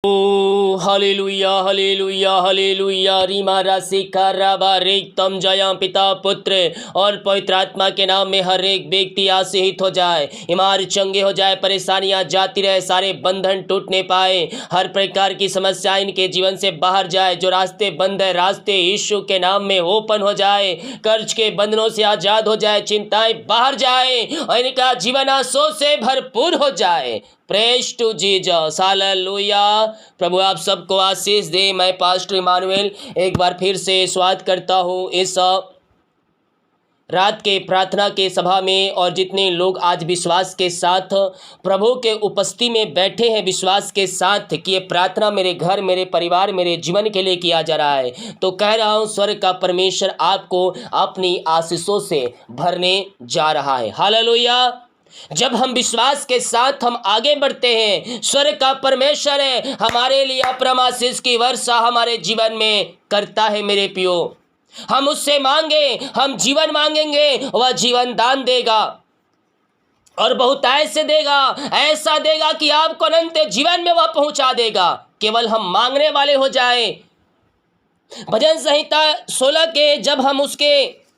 ओ hallelujah hallelujah hallelujah Reema राशि काराबा रेतम जया पिता पुत्र और पवित्र आत्मा के नाम में हर एक व्यक्ति आशीषित हो जाए, बीमार चंगे हो जाए, परेशानियां जाती रहे, सारे बंधन टूटने पाए, हर प्रकार की समस्या इनके जीवन से बाहर जाए। जो रास्ते बंद है रास्ते यीशु के नाम में ओपन हो जाए, कर्ज के बंधनों से आजाद हो जाए, चिंताएं बाहर जाए और इनका जीवन आशों से भरपूर हो जाए। Praise to Jesus hallelujah. प्रभु आप सबको आशीष दे। मैं पास्टर इमानुएल एक बार फिर से स्वागत करता हूँ इस रात के प्रार्थना के सभा में। और जितने लोग आज विश्वास के साथ प्रभु के उपस्थिति में बैठे हैं, विश्वास के साथ कि ये प्रार्थना मेरे घर, मेरे परिवार, मेरे जीवन के लिए किया जा रहा है, तो कह रहा हूँ स्वर्ग का परमेश्वर आपको अपनी आशीषों से भरने जा रहा है। हालेलुया। जब हम विश्वास के साथ हम आगे बढ़ते हैं, स्वर्ग का परमेश्वर है हमारे लिए अपरम आशीष की वर्षा हमारे जीवन में करता है। मेरे प्रियो, हम उससे मांगे, हम जीवन मांगेंगे, वह जीवन दान देगा और बहुतायत से देगा। ऐसा देगा कि आपको अनंत जीवन में वह पहुंचा देगा। केवल हम मांगने वाले हो जाए। भजन संहिता 16 के जब हम उसके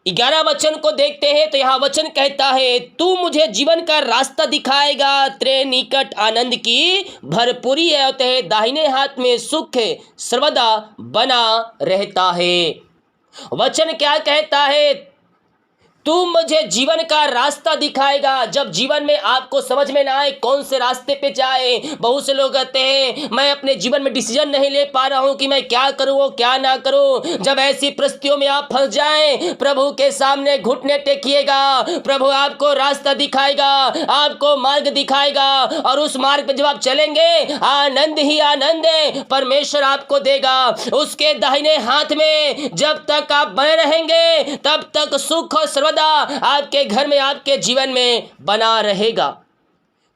11 वचन को देखते हैं तो यहाँ वचन कहता है, तू मुझे जीवन का रास्ता दिखाएगा, तेरे निकट आनंद की भरपूरी है और तेरे दाहिने हाथ में सुख सर्वदा बना रहता है। वचन क्या कहता है? तू मुझे जीवन का रास्ता दिखाएगा। जब जीवन में आपको समझ में ना आए कौन से रास्ते पे जाए, बहुत से लोग कहते हैं मैं अपने जीवन में डिसीजन नहीं ले पा रहा हूं कि मैं क्या करूं क्या ना करूं। जब ऐसी परिस्थितियों में आप फंस जाएं, प्रभु के सामने घुटने टेकिएगा। प्रभु आपको रास्ता दिखाएगा, आपको मार्ग दिखाएगा और उस मार्ग पे जब आप चलेंगे आनंद ही आनंद परमेश्वर आपको देगा। उसके दाहिने हाथ में जब तक आप बने रहेंगे तब तक सुख और आपके घर में, आपके जीवन में बना रहेगा।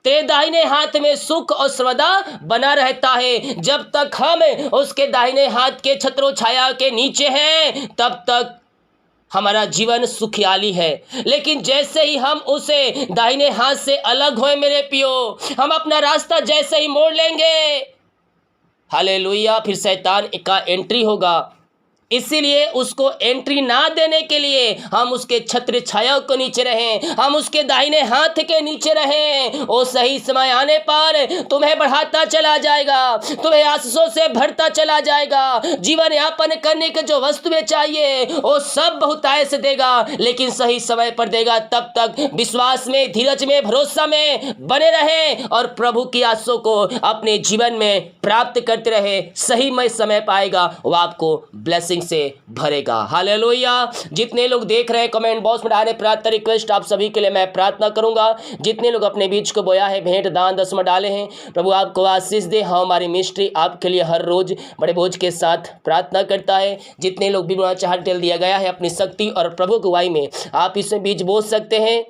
तेरे दाहिने हाथ में सुख और सर्वदा बना रहता है। जब तक हम उसके दाहिने हाथ के छत्रों छाया के नीचे हैं तब तक हमारा जीवन सुखियाली है। लेकिन जैसे ही हम उसे दाहिने हाथ से अलग होए मेरे पियो, हम अपना रास्ता जैसे ही मोड़ लेंगे, हालेलुया, फिर शैतान का एंट्री होगा। इसीलिए उसको एंट्री ना देने के लिए हम उसके छत्र छाया को नीचे रहें, हम उसके दाहिने हाथ के नीचे रहें। वो सही समय आने पर तुम्हें बढ़ाता चला जाएगा, तुम्हें आशीषों से भरता चला जाएगा। जीवन यापन करने के जो वस्तुएं चाहिए वो सब बहुतायत से देगा, लेकिन सही समय पर देगा। तब तक विश्वास में, धीरज में, भरोसा में बने रहें और प्रभु की आशीषों को अपने जीवन में प्राप्त करते रहे। सही में समय पाएगा, वो आपको ब्लेसिंग से भरेगा। हालेलुया। जितने लोग देख रहे हैं कमेंट बॉक्स में डालें प्रार्थना रिक्वेस्ट। आप सभी के लिए मैं प्रार्थना करूंगा। जितने लोग अपने बीज को बोया है, भेंट दान दसवां डाले हैं, प्रभु आपको आशीष दे। हाँ, हमारी मिनिस्ट्री आपके लिए हर रोज बड़े बोझ के साथ प्रार्थना करता है। जितने लोग भी चाह डिटेल दिया गया है अपनी शक्ति और प्रभु गवाही में आप इसमें बीज बो सकते हैं।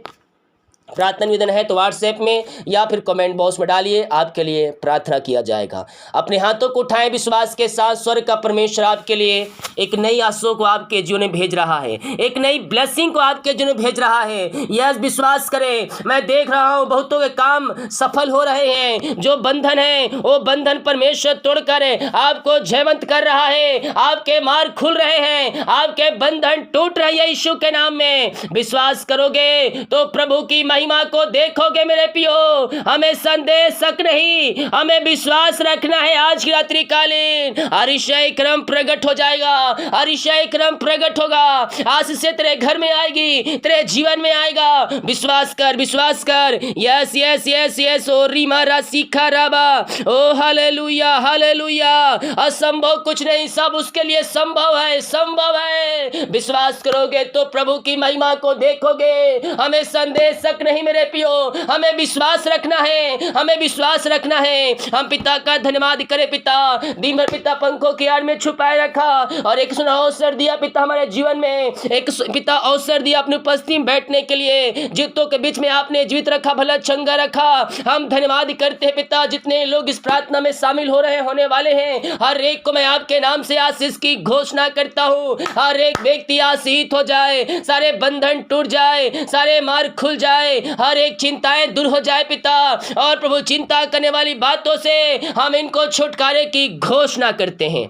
प्रार्थना निवेदन है तो व्हाट्सएप में या फिर कमेंट बॉक्स में डालिए, आपके लिए प्रार्थना किया जाएगा। अपने हाथों को उठाएं विश्वास के साथ। स्वर्ग का परमेश्वर आपके लिए एक नई आशीषों को आपके जीवन में भेज रहा है, एक नई ब्लेसिंग को आपके जीवन में भेज रहा है। यस, विश्वास करें। मैं देख रहा हूं बहुतों के काम सफल हो रहे हैं। जो बंधन है वो बंधन परमेश्वर तोड़कर आपको जयवंत कर रहा है। आपके मार्ग खुल रहे हैं, आपके बंधन टूट रहे हैं यीशु के नाम में। विश्वास करोगे तो प्रभु की महिमा को देखोगे मेरे पियो। हमें संदेह शक नहीं, हमें विश्वास रखना है। आज की रात्रि कालीन अतिशय क्रम प्रकट हो जाएगा, अतिशय क्रम प्रकट होगा। आशीष से तेरे घर में आएगी, तेरे जीवन में आएगा। विश्वास कर, विश्वास कर। Yes yes yes yes. ओ रीमा राशि खराबा। ओ हालेलुया हालेलुया। असंभव कुछ नहीं, सब उसके लिए संभव है, संभव है। विश्वास करोगे तो प्रभु की महिमा को देखोगे। हमें संदेह शक नहीं मेरे पियो, हमें विश्वास रखना है, हमें विश्वास रखना है। हम पिता का धन्यवाद करें। पिता दिन भर पिता पंखों की आड़ में छुपाए रखा और एक सुना अवसर दिया पिता हमारे जीवन में, एक पिता अवसर दिया अपनी उपस्थिति में बैठने के लिए। जीतों के बीच में आपने जीवित रखा, भला चंगा रखा। हम धन्यवाद करते हैं पिता। जितने लोग इस प्रार्थना में शामिल हो रहे हैं, होने वाले हैं, हर एक को मैं आपके नाम से आशीष की घोषणा करता हूँ। हर एक व्यक्ति आशीषित हो जाए, सारे बंधन टूट जाए, सारे मार्ग खुल जाए। हर एक चिंताएं दूर हो जाए पिता। और प्रभु चिंता करने वाली बातों से हम इनको छुटकारे की घोषणा करते हैं।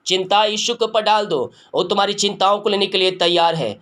चिंता यीशु के ऊपर डाल दो, वो तुम्हारी चिंताओं को लेने के लिए तैयार है।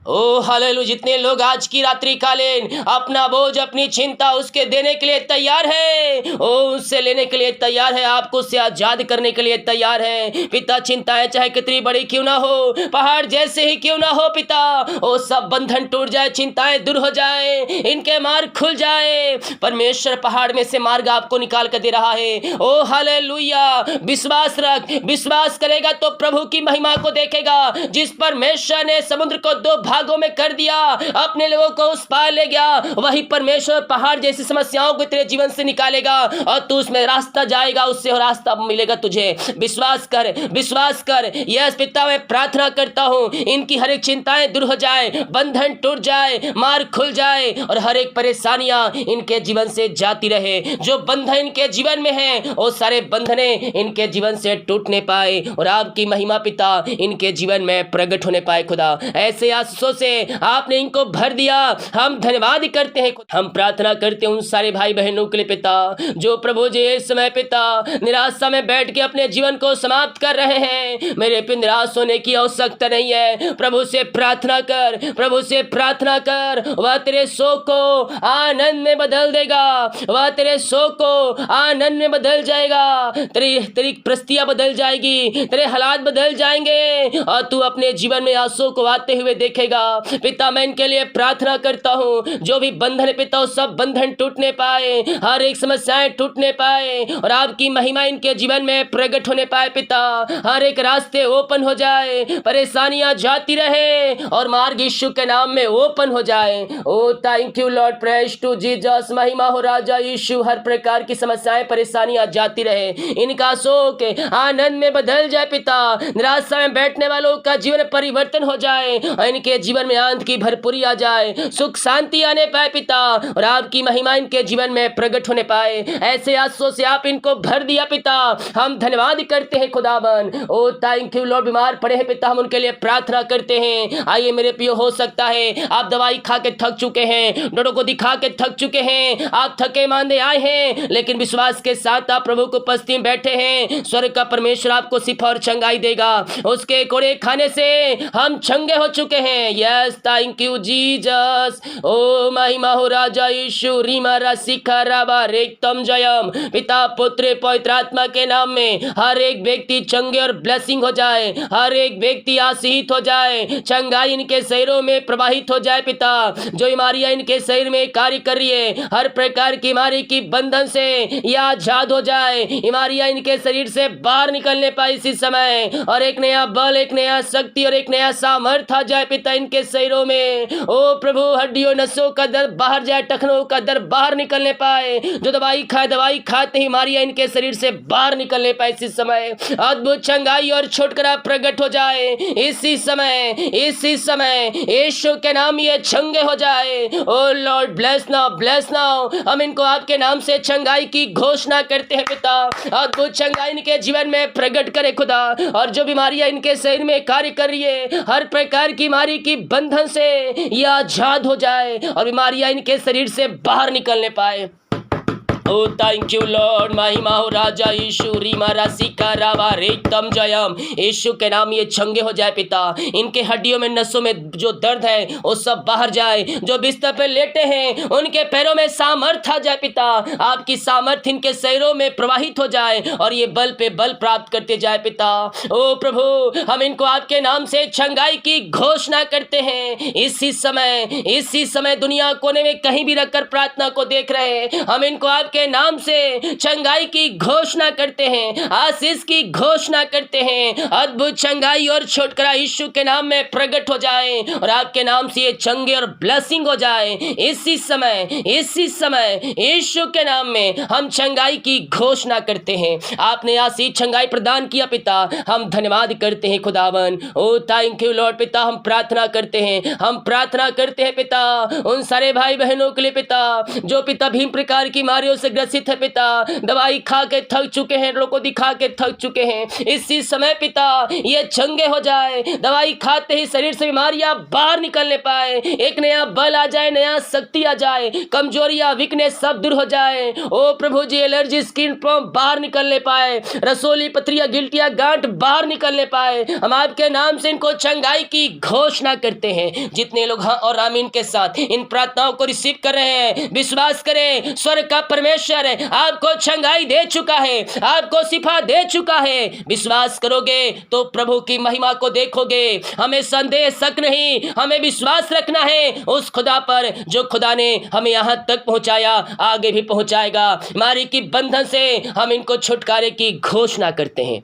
ओ हालेलुया, जितने लोग आज की रात्रि कालीन अपना बोझ अपनी चिंता उसके देने के लिए तैयार है, ओ उससे लेने के लिए तैयार है, आपको उससे आजाद करने के लिए तैयार है। पिता चिंताएं चाहे कितनी बड़ी क्यों ना हो, पहाड़ जैसे ही क्यों ना हो पिता, ओ सब बंधन टूट जाए, चिंताएं दूर हो जाए, इनके मार्ग खुल जाए। परमेश्वर पहाड़ में से मार्ग आपको निकाल कर दे रहा है। ओ हालेलुया, विश्वास रख, विश्वास करेगा तो प्रभु की महिमा को देखेगा। जिस परमेश्वर ने समुद्र को दो भागों में कर दिया, अपने लोगों को उस पार ले गया, वही परमेश्वर पहाड़ जैसी समस्याओं को तेरे जीवन से निकालेगा और तू उसमें रास्ता जाएगा, उससे और रास्ता मिलेगा तुझे। विश्वास कर, विश्वास कर। यस पिता, मैं प्रार्थना करता हूं इनकी हर एक चिंताएं दूर हो जाए, बंधन टूट जाए, मार्ग खुल जाए और हर एक परेशानियां इनके जीवन से जाती रहे। जो बंधन इनके जीवन में है वो सारे बंधने इनके जीवन से टूटने पाए और आपकी महिमा पिता इनके जीवन में प्रकट होने पाए। खुदा ऐसे आशीषों से आपने इनको भर दिया, हम धन्यवाद करते हैं। हम प्रार्थना करते हैं उन सारे भाई बहनों के लिए पिता, जो प्रभु जी इस समय पिता निराशा में बैठ के अपने जीवन को समाप्त कर रहे हैं। मेरे पे निराश होने की आवश्यकता नहीं है। प्रभु से प्रार्थना कर, प्रभु से प्रार्थना कर, वह तेरे शोक को आनंद में बदल देगा, वह तेरे शोक को आनंद में बदल जाएगा, तेरी परिस्थितियां बदल जाएगी, तेरे हालात बदल जाएंगे और तू अपने जीवन में आंसू को आते हुए देखेगा। पिता मैं इनके लिए प्रार्थना करता हूँ, जो भी बंधन पिता सब बंधन टूटने पाए, हर एक समस्याएं टूटने पाए और आपकी महिमा इनके जीवन में प्रकट होने पाए। पिता हर एक रास्ते ओपन हो जाए, परेशानियां जाती रहे और मार्ग यीशु के नाम में ओपन हो जाए। ओ thank you Lord, praise to Jesus, महिमा हो राजा यीशु। हर प्रकार की समस्याएं परेशानियां जाती रहे, इनका शोक आनंद में बदल जाए पिता। निराशा में बैठने वालों का जीवन परिवर्तन हो जाए और इनके जीवन में आनंद की भरपूरी आ जाए, सुख शांति आने पाए पिता और आपकी महिमा इनके जीवन में प्रकट होने पाए। ऐसे आशीषों से आप इनको भर दिया पिता, हम धन्यवाद करते हैं खुदावन। ओ थैंक यू लॉर्ड, बीमार पड़े हैं पिता, हम उनके लिए प्रार्थना करते हैं। आइए मेरे प्रियो, हो सकता है आप दवाई खा के थक चुके हैं, डॉक्टर को दिखा के थक चुके हैं, आप थके मांदे आए हैं, लेकिन विश्वास के साथ आप प्रभु को उपस्थिति में बैठे हैं। स्वर्ग का परमेश्वर आपको शिफा और चंगाई देगा। उसके कोड़े खाने से हम चंगे हो चुके हैं। Yes thank you Jesus. ओ महिमा हो राजा यीशु, रीमा रसिका राबा रेतम जयम। पिता पुत्र पवित्र आत्मा के नाम में हर एक व्यक्ति चंगे और ब्लेसिंग हो जाए, हर एक व्यक्ति आशीषित हो जाए, चंगाई इनके शरीरों में प्रवाहित हो जाए पिता। जो बीमारियां इनके शरीर में कार्य कर रही है, हर प्रकार की बीमारी की बंधन से यह आजाद हो जाए, बीमारियां इनके शरीर से बाहर निकलने पाए इसी समय, और एक नया बल, एक नया शक्ति और एक नया सामर्थ्य आ जाए पिता इनके शरीरों में। ओ प्रभु, हड्डियों नसों का दर्द बाहर जाए, टखनों का दर्द बाहर निकलने पाए। जो दवाई खाते ही बीमारियां इनके शरीर से बाहर निकलने पाए इसी समय। अद्भुत चंगाई और छुटकारा प्रकट हो जाए इसी समय यीशु के नाम ये चंगे हो जाए। ओ लॉर्ड ब्लेस नाउ। हम इनको आपके नाम से चंगाई की घोषणा करते हैं पिता। अद्भुत चंगाई इनके जीवन में प्रकट करे खुदा, और जो बीमारियां इनके शरीर में कार्य कर रही है, हर प्रकार की बीमारी की बंधन से यह आजाद हो जाए और बीमारियां इनके शरीर से बाहर निकलने पाए। ओ थैंक यू लॉर्ड, महिमा हो राजा यीशु, रीमा रसिका रावा रेतम जयम। यीशु के नाम ये चंगे हो जाए पिता। इनके हड्डियों में नसों में जो दर्द है वो सब बाहर जाए। जो बिस्तर पे लेटे हैं उनके पैरों में सामर्थ आ जाए पिता। आपकी सामर्थ इनके शरीरों में प्रवाहित हो जाए और ये बल पे बल प्राप्त करते जाए पिता। ओ प्रभु, हम इनको आपके नाम से चंगाई की घोषणा करते हैं। इसी समय दुनिया कोने में कहीं भी रखकर प्रार्थना को देख रहे हैं, हम इनको आपके नाम से चंगाई की घोषणा करते हैं, आशीष की घोषणा करते हैं। अद्भुत चंगाई और छुटकारा यीशु के नाम में प्रकट हो जाए और आपके नाम से ये चंगे और ब्लेसिंग हो जाए इसी समय यीशु के नाम में हम चंगाई की घोषणा करते हैं। आपने आशीष चंगाई प्रदान किया पिता, हम धन्यवाद करते हैं खुदावन। ओ थैंक यू लॉर्ड पिता, हम प्रार्थना करते हैं पिता उन सारे भाई बहनों के लिए पिता, जो पिता भीम प्रकार की बीमारियों से ग्रसित है पिता, दवाई खा के थक चुके हैं, लोगों को दिखा के थक चुके हैं, इसी समय पिता ये चंगे हो जाए, दवाई खाते ही शरीर से बीमारियां बाहर निकलने पाए, एक नया बल आ जाए, नया शक्ति आ जाए, कमजोरियां वीकनेस सब दूर हो जाए। ओ प्रभु जी, एलर्जी स्किन प्रॉब्लम बाहर निकलने पाए, रसोली पथरियां गिल्टियां गांठ बाहर निकलने पाए। हम आपके नाम से इनको चंगाई की घोषणा करते हैं। जितने लोग हाँ और आमीन के साथ इन प्रार्थनाओं को रिसीव कर रहे हैं, विश्वास करें, स्वर्ग का परमेश्वर आपको चंगाई दे चुका है, आपको शिफा दे चुका है। विश्वास करोगे तो प्रभु की महिमा को देखोगे। हमें संदेह शक नहीं, हमें विश्वास रखना है उस खुदा पर जो खुदा ने हमें यहां तक पहुंचाया, आगे भी पहुंचाएगा। बीमारी की बंधन से हम इनको छुटकारे की घोषणा करते हैं।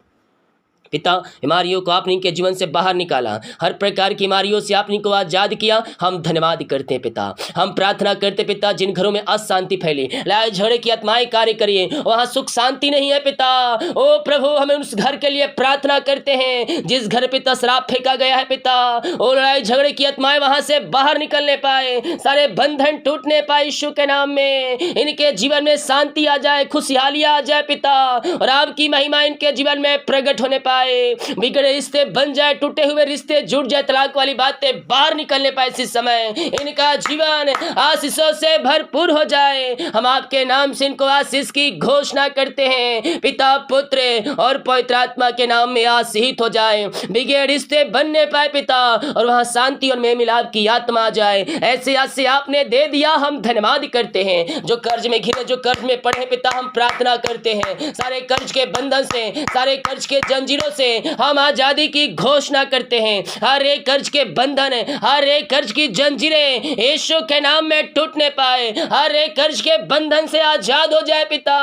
पिता, बीमारियों को आपने इनके जीवन से बाहर निकाला, हर प्रकार की बीमारियों से आपने इनको आजाद किया। हम धन्यवाद करते हैं पिता। हम प्रार्थना करते पिता, जिन घरों में अशांति फैली, लड़ाई झगड़े की आत्माएं कार्य करिए, वहां सुख शांति नहीं है पिता। ओ प्रभु, हमें उस घर के लिए प्रार्थना करते हैं जिस घर पिता शराब फेंका गया है पिता, ओ लड़ाई झगड़े की आत्माएं वहां से बाहर निकलने पाए, सारे बंधन टूटने पाए यीशु के नाम में। इनके जीवन में शांति आ जाए, खुशहाली आ जाए पिता, और आपकी महिमा इनके जीवन में प्रकट होने पाए। बिगड़े रिश्ते बन जाए, टूटे हुए रिश्ते जुड़ जाए, तलाक वाली बातें बाहर निकलने पाए। इस समय इनका जीवन आशीषों से भरपूर हो जाए। हम आपके नाम से इनको आशीष की घोषणा करते हैं। पिता, पुत्र और पवित्र आत्मा के नाम में आशीषित हो जाए। बिगड़े रिश्ते बनने पाए पिता, और वहां शांति और मेल मिलाप की आत्मा आ जाए। ऐसे ऐसे आपने दे दिया, हम धन्यवाद करते हैं। जो कर्ज में घिरे, जो कर्ज में पड़े पिता, हम प्रार्थना करते हैं, सारे कर्ज के बंधन से, सारे कर्ज के जंजीरों से हम आजादी की घोषणा करते हैं। हर एक कर्ज के बंधन, हर एक कर्ज की जंजीरें यीशु के नाम में टूटने पाए, हर एक कर्ज के बंधन से आजाद हो जाए पिता।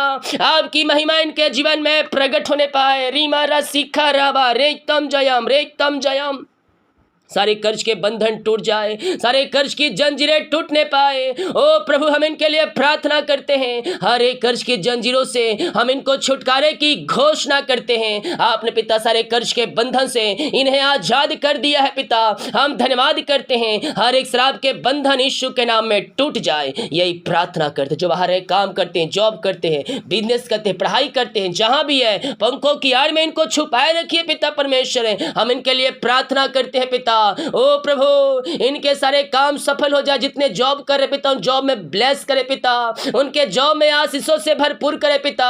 आपकी महिमा इनके जीवन में प्रकट होने पाए। रीमा रा सीखा राबा रेतम जयम, रेतम जयम। सारे कर्ज के बंधन टूट जाए, सारे कर्ज की जंजीरें टूटने पाए। ओ प्रभु, हम इनके लिए प्रार्थना करते हैं। हर एक कर्ज की जंजीरों से हम इनको छुटकारे की घोषणा करते हैं। आपने पिता सारे कर्ज के बंधन से इन्हें आजाद कर दिया है पिता। हम धन्यवाद करते हैं। हर एक शराब के बंधन यीशु के नाम में टूट जाए, यही प्रार्थना करते हैं। जो बाहर है, काम करते हैं, जॉब करते हैं, बिजनेस करते हैं, पढ़ाई करते हैं, जहां भी है, पंखों की आड़ में इनको छुपाए रखिए पिता परमेश्वर। हम इनके लिए प्रार्थना करते हैं पिता। ओ प्रभु, इनके सारे काम सफल हो जाए। जितने जॉब कर रहे पिता, उन जॉब में ब्लेस करे पिता, उनके जॉब में आशीषों से भरपूर करे पिता।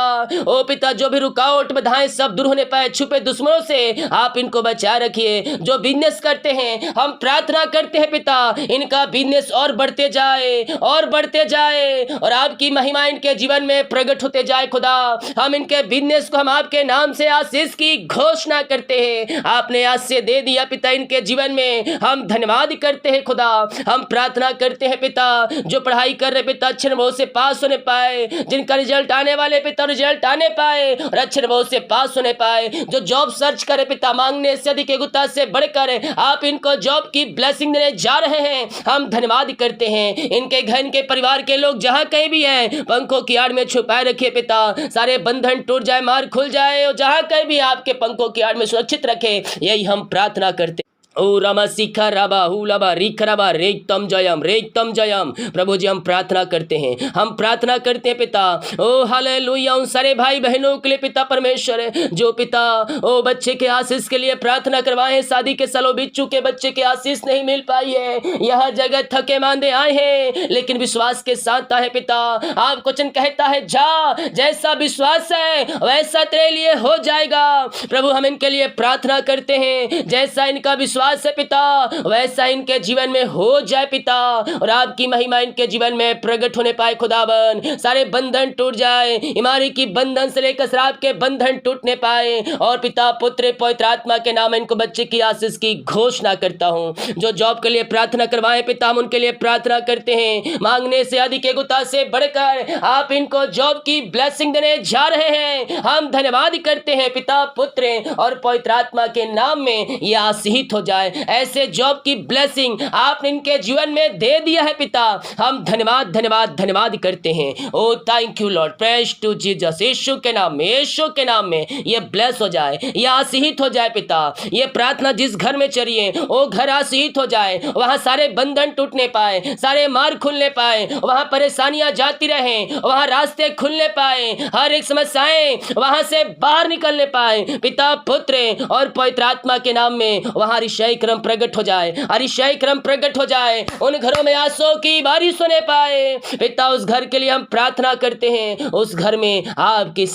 ओ पिता, जो भी रुकावट बाधाएं सब दूर होने पाए, छुपे दुश्मनों से आप इनको बचा रखिए। जो बिजनेस करते हैं, हम प्रार्थना करते हैं पिता, इनका बिजनेस और बढ़ते जाए, और बढ़ते जाए, और आपकी महिमा इनके जीवन में प्रकट होते जाए। खुदा, हम इनके बिजनेस को हम आपके नाम से आशीष की घोषणा करते हैं। आपने आज से दे दिया पिता इनके जीवन में, हम धन्यवाद करते हैं खुदा। हम प्रार्थना करते हैं पिता, जो पढ़ाई कर रहे पिता अच्छे नंबरों से पास होने पाए, जिनका रिजल्ट आने वाले पिता रिजल्ट आने पाए और अच्छे नंबरों से पास होने पाए। जो जॉब सर्च करे पिता, मांगने से अधिक योग्यता से बढ़कर आप इनको जॉब की ब्लेसिंग देने जा रहे हैं। हम धन्यवाद करते हैं। इनके घर, इनके परिवार के लोग जहां कहीं भी हैं, पंखों की आड़ में छुपाए रखिए पिता। सारे बंधन टूट जाए, मार खुल जाए, और जहां कहीं भी आपके पंखों की आड़ में सुरक्षित रखे, यही हम प्रार्थना करते। ओ रामा सीखा राबा हुलाबा रिखराबा रेतम जयम, रेतम जयम। प्रभु जी, हम प्रार्थना करते हैं, हम प्रार्थना करते हैं पिता। ओ हालेलुया। उन सारे भाई बहनों के लिए पिता परमेश्वर, जो पिता ओ बच्चे के आशीष के लिए प्रार्थना करवाए, शादी के सालों बीत चुके, बच्चे के आशीष नहीं मिल पाई है, यह जगत थके मांदे आए हैं, लेकिन विश्वास के साथ आए पिता। आप वचन कहता है, जा, जैसा विश्वास है वैसा तेरे लिए हो जाएगा। प्रभु, हम इनके लिए प्रार्थना करते हैं, जैसा इनका विश्वास है पिता, वैसा इनके जीवन में हो जाए पिता, और आपकी महिमा इनके जीवन में प्रकट होने पाए। खुदावन, सारे बंधन टूट जाए, बीमारी की बंधन से लेकर शराब के बंधन टूटने पाए, और पिता, पुत्र, पवित्र आत्मा के नाम इनको बच्चे की आशीष की घोषणा करता हूं। जो जॉब के लिए प्रार्थना करवाए पिता, हम उनके लिए प्रार्थना करते हैं। मांगने से अधिक योग्यता से बढ़कर आप इनको जॉब की ब्लेसिंग देने जा रहे हैं। हम धन्यवाद करते हैं पिता, पुत्र और पवित्र आत्मा के नाम में यह आशीषित हो जाए। जाए, ऐसे जॉब की ब्लेसिंग आपने इनके जीवन में दे दिया है पिता। हम धन्यवाद धन्यवाद धन्यवाद करते हैं। ओ thank you Lord, praise to Jesus. Yeshu के नाम में, यीशु के नाम में ये ब्लेस हो जाए, ये आशीषित हो जाए पिता। ये प्रार्थना जिस घर में चलिए वो घर आशीषित हो जाए, वहां सारे बंधन टूटने पाए, सारे मार्ग खुलने पाए, वहां परेशानियां जाती रहें, वहां रास्ते खुलने पाए, हर एक समस्याएं वहां से बाहर निकलने पाए पिता, पुत्र और पवित्र आत्मा के नाम में। वहां अतिशय क्रम प्रकट हो जाए, अतिशय क्रम प्रकट हो जाए, उन घरों में आंसू की बारिश होने पाए पिता। उस घर के लिए हम प्रार्थना करते हैं, उस घर में आपकी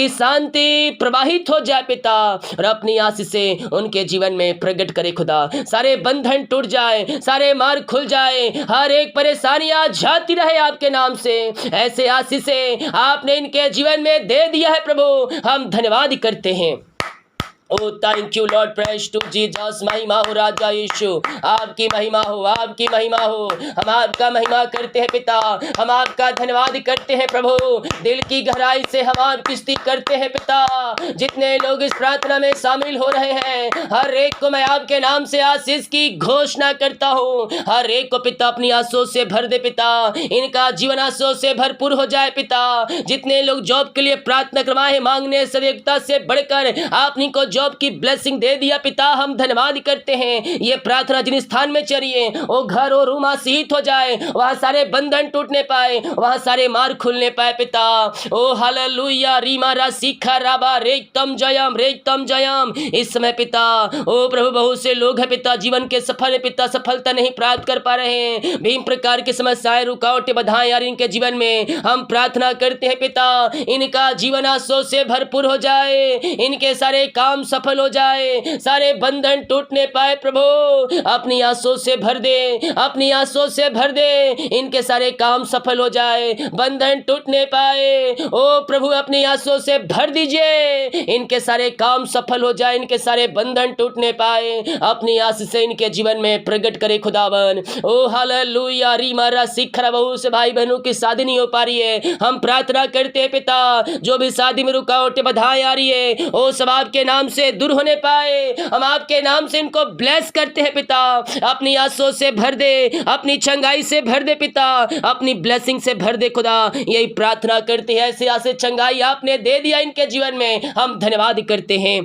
शांति प्रवाहित हो जाए पिता, और अपनी आशीष से उनके जीवन में प्रकट करे खुदा। सारे बंधन टूट जाए, सारे मार्ग खुल जाए, हर एक परेशानियां जाती रहे आपके नाम से। ऐसे आशीष से आपने इनके जीवन में दे दिया है प्रभु, हम धन्यवाद करते हैं। ओ thank you Lord, praise to Jesus. महिमा हो राजा यीशु, आपकी महिमा हो, आपकी महिमा हो। हम आपका महिमा करते हैं पिता, हम आपका धन्यवाद करते हैं प्रभु। दिल की गहराई से हम आपकी स्तुति करते हैं पिता। जितने लोग इस प्रार्थना में शामिल हो रहे हैं, हर एक को मैं आपके नाम से आशीष की घोषणा करता हूँ। हर एक को पिता अपनी आंसुओं से भर दे पिता, इनका जीवन आंसुओं से भरपूर हो जाए पिता। जितने लोग जॉब के लिए प्रार्थना करवाए, मांगने सजगता से बढ़कर आपने को जॉब की ब्लेसिंग दे दिया पिता, हम धन्यवाद करते हैं। ये प्रार्थना जिन स्थान में चलिए वो घर और रूम आशीषित हो जाए, वहां सारे बंधन टूटने पाए, वहां सारे मार्ग खुलने पाए पिता। ओ हालेलुया, रीमा रा सीखा राबा रेतम जयम। इस समय पिता ओ प्रभु बहुत से लोग हैं पिता, जीवन के सफल पिता सफलता नहीं प्राप्त कर पा रहे हैं, विभिन्न प्रकार की समस्याएं रुकावटें बाधाएं यार इनके जीवन में। हम प्रार्थना करते हैं पिता, इनका जीवन आंसू से भरपूर हो जाए, इनके सारे काम सफल हो जाए, सारे बंधन टूटने पाए प्रभु। अपनी आंसू से भर दे, अपनी आंसू से भर दे, इनके सारे काम सफल हो जाए, बंधन टूटने पाए। ओ प्रभु अपनी आंसू से भर दीजिए, इनके सारे काम सफल हो जाए, इनके सारे बंधन टूटने पाए। अपनी आशीष से इनके जीवन में प्रकट करे खुदावन। ओ हालेलुया, रीमारा सिखरा बहु से भाई बहनों की शादी नहीं हो पा रही है, हम प्रार्थना करते हैं पिता, जो भी शादी में रुकावटें बाधाएं आ रही है ओ सब आपके नाम से दूर होने पाए। हम आपके नाम से इनको ब्लेस करते हैं पिता, अपनी आंसुओं से भर दे, अपनी चंगाई से भर दे पिता, अपनी ब्लेसिंग से भर दे खुदा। यही प्रार्थना करते हैं, ऐसे आसे चंगाई आपने दे दिया इनके जीवन में, हम धन्यवाद करते हैं।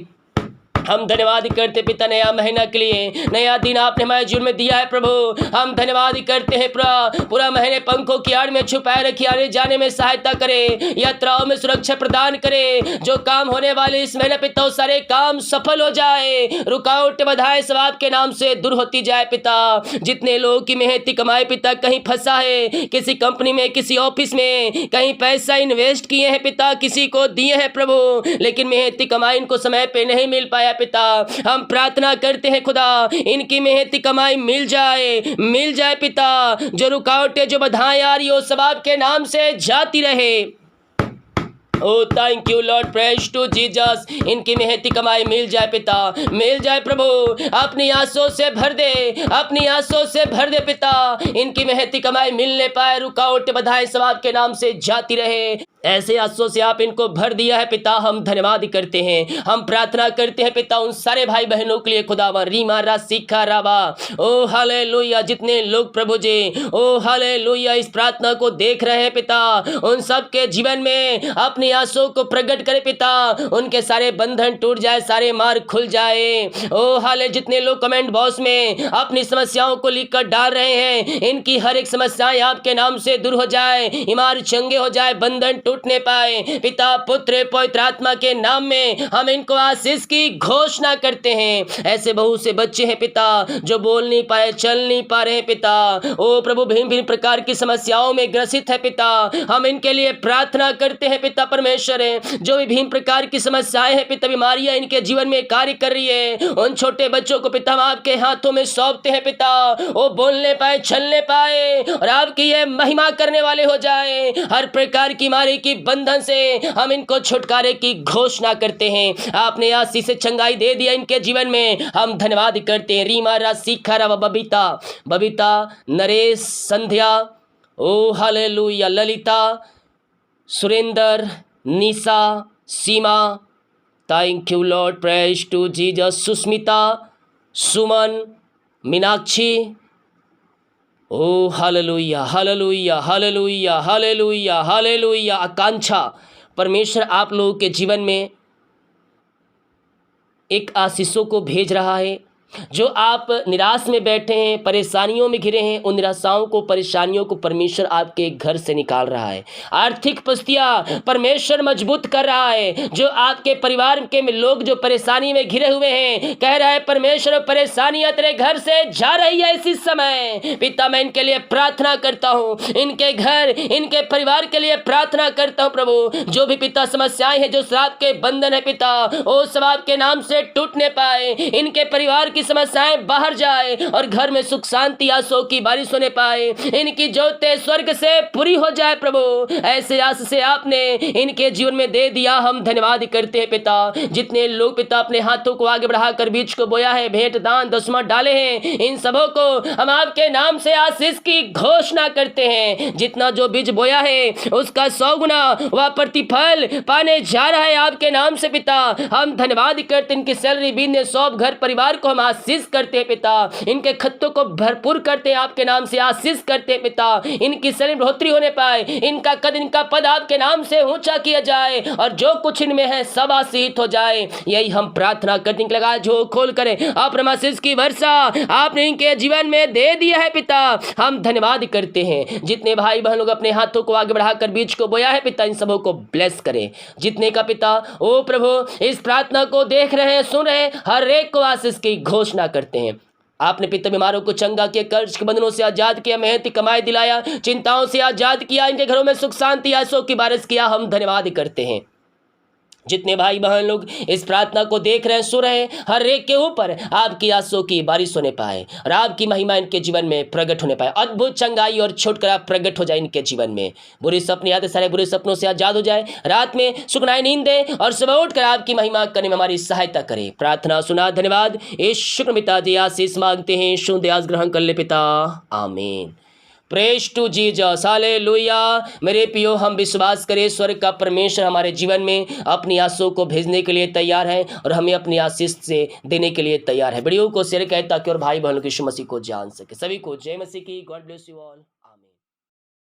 हम धन्यवाद करते पिता, नया महीना के लिए, नया दिन आपने हमारे जीवन में दिया है प्रभु। हम धन्यवाद करते हैं पूरा महीने पंखों की आड़ में छुपाए रखिए, आने जाने में सहायता करे, यात्राओं में सुरक्षा प्रदान करे। जो काम होने वाले इस महीने पिता सारे काम सफल हो जाए, रुकावट बाधाएं सब आपके नाम से दूर होती जाए पिता। जितने लोगों की मेहनती कमाई पिता कहीं फंसा है, किसी कंपनी में, किसी ऑफिस में, कहीं पैसा इन्वेस्ट किए हैं पिता, किसी को दिए हैं प्रभु, लेकिन मेहनती कमाई इनको समय पे नहीं मिल पाया पिता। हम प्रार्थना करते हैं खुदा, इनकी मेहनती कमाई मिल जाए पिता। जो रुकावटें जो बाधाएं आ रही हो सब आपके नाम से जाती रहे। ओ thank you Lord, praise to Jesus. इनकी मेहनती कमाई मिल जाए पिता, मिल जाए प्रभु। अपनी आंसुओं से भर दे, अपनी आंसुओं से भर दे पिता। इनकी मेहनती कमाई मिलने पाए, रुकावट बाधाएं सब आपके नाम से जाती रहे। ऐसे आंसुओं से आप इनको भर दिया है पिता, हम धन्यवाद करते हैं। हम प्रार्थना करते हैं पिता उन सारे भाई बहनों के लिए खुदावन, रीमा रा सीखा राबा। ओ हालेलुया, जितने लोग प्रभु जी ओ हालेलुया इस प्रार्थना को देख रहे हैं पिता, उन सब के जीवन में अपनी आंसुओं को प्रकट करे पिता। उनके सारे बंधन टूट जाए, सारे मार्ग खुल जाए। ओ हाले जितने लोग कमेंट बॉक्स में अपनी समस्याओं को लिखकर डाल रहे हैं, इनकी हर एक समस्याएं आपके नाम से दूर हो जाए, ईमार चंगे हो जाए, बंधन टूटने पाए पिता, पुत्र पवित्र आत्मा के नाम में हम इनको आशीष की घोषणा करते हैं। ऐसे बहुत से बच्चे हैं पिता जो बोल नहीं पाए, चल नहीं पा रहे पिता। ओ प्रभु भिन्न भिन्न प्रकार की समस्याओं में ग्रसित है पिता, हम इनके लिए प्रार्थना करते हैं पिता परमेश्वर है। जो विभिन्न प्रकार की समस्याएं हैं पिता, बीमारियां इनके जीवन में कार्य कर रही है, उन छोटे बच्चों को पिता हम आपके हाथों में सौंपते हैं पिता। वो बोलने पाए, चलने पाए और आपकी ये महिमा करने वाले हो जाए। हर प्रकार की बीमारी की बंधन से हम इनको छुटकारे की घोषणा करते हैं। आपने आशीष से चंगाई दे दिया इनके जीवन में, हम धन्यवाद करते हैं। रीमा रा सीखा रा बबीता नरेश संध्या, ओ hallelujah, Lalita, Surendra, Nisha, Seema, thank you Lord, praise to Jesus, Susmita, Suman, Meenakshi, ओ hallelujah hallelujah hallelujah hallelujah hallelujah, Akanksha, परमेश्वर आप लोगों के जीवन में एक आशीषों को भेज रहा है। जो आप निराश में बैठे हैं, परेशानियों में घिरे हैं, उन निराशाओं को, परेशानियों को परमेश्वर आपके घर से निकाल रहा है। आर्थिक परिस्थितियां परमेश्वर मजबूत कर रहा है। जो आपके परिवार के लोग जो परेशानी में घिरे हुए हैं, कह रहा है परमेश्वर परेशानियां तेरे घर से जा रही है इसी समय। पिता मैं इनके लिए प्रार्थना करता हूँ, इनके घर, इनके परिवार के लिए प्रार्थना करता हूँ प्रभु। जो भी पिता समस्याएं हैं, जो श्राप के बंधन है पिता, ओ सब आपके नाम से टूटने पाए। इनके परिवार की समस्याएं बाहर जाए और घर में सुख शांति आशा की बारिश होने पाए। इनकी ज्योति स्वर्ग से पूरी हो जाए प्रभु। ऐसे आस से आपने इनके जीवन में दे दिया, हम धन्यवाद करते हैं पिता। जितने लोग पिता अपने हाथों को आगे बढ़ाकर बीज को बोया है, भेंट दान दसवां डाले हैं, इन सबों को हम आपके नाम से आशीष की घोषणा करते हैं। जितना जो बीज बोया है उसका 100 गुना वह प्रतिफल पाने जा रहा है आपके नाम से पिता। हम धन्यवाद करते, इनकी सैलरी बिजनेस सब घर परिवार को हम आशीष करते हैं पिता। इनके खत्तों को भरपूर करते हैं आपके नाम से, आशीष करते हैं पिता। इनकी सैलरी बढ़ोतरी होने पाए, इनका कद, इनका पद आपके नाम से ऊंचा किया जाए और जो कुछ इनमें है सब आशीष हो जाए। यही हम प्रार्थना करते हैं। लगा जो खोल करें आप आशीष की वर्षा आपने इनके जीवन में दे दिया है पिता। हम धन्यवाद करते हैं। जितने भाई बहन लोग अपने हाथों को आगे बढ़ाकर बीज को बोया है पिता, इन सबों को ब्लेस करें। जितने का पिता ओ प्रभु इस प्रार्थना को देख रहे हैं, सुन रहे हैं, हर एक को आशीष की घोषणा करते हैं। आपने पिता बीमारों को चंगा किया, कर्ज के बंधनों से आजाद किया, मेहनती कमाई दिलाया, चिंताओं से आजाद किया, इनके घरों में सुख शांति आशा की बारिश किया। हम धन्यवाद करते हैं। जितने भाई बहन लोग इस प्रार्थना को देख रहे हैं, सुन रहे हैं, हर एक के ऊपर आपकी आंसुओं की बारिश होने पाए और आपकी महिमा इनके जीवन में प्रकट होने पाए। अद्भुत चंगाई और छुटकारा प्रकट हो जाए इनके जीवन में। बुरे सपने आते सारे बुरे सपनों से आजाद हो जाए। रात में सुखनाई नींद दे और सुबह उठकर आपकी महिमा करने में हमारी सहायता करे। प्रार्थना सुना, धन्यवाद। ये शुक्र पिता जी आशीष मांगते हैं, शुद्ध आस ग्रहण कर ले पिता, आमीन। Praise to Jesus, hallelujah. मेरे पियो, हम विश्वास करें स्वर्ग का परमेश्वर हमारे जीवन में अपनी आशीषों को भेजने के लिए तैयार है और हमें अपनी आशीष से देने के लिए तैयार है। वीडियो को शेयर करें ताकि और भाई बहनों की यीशु मसीह को जान सके। सभी को जय मसीह की। God bless you all.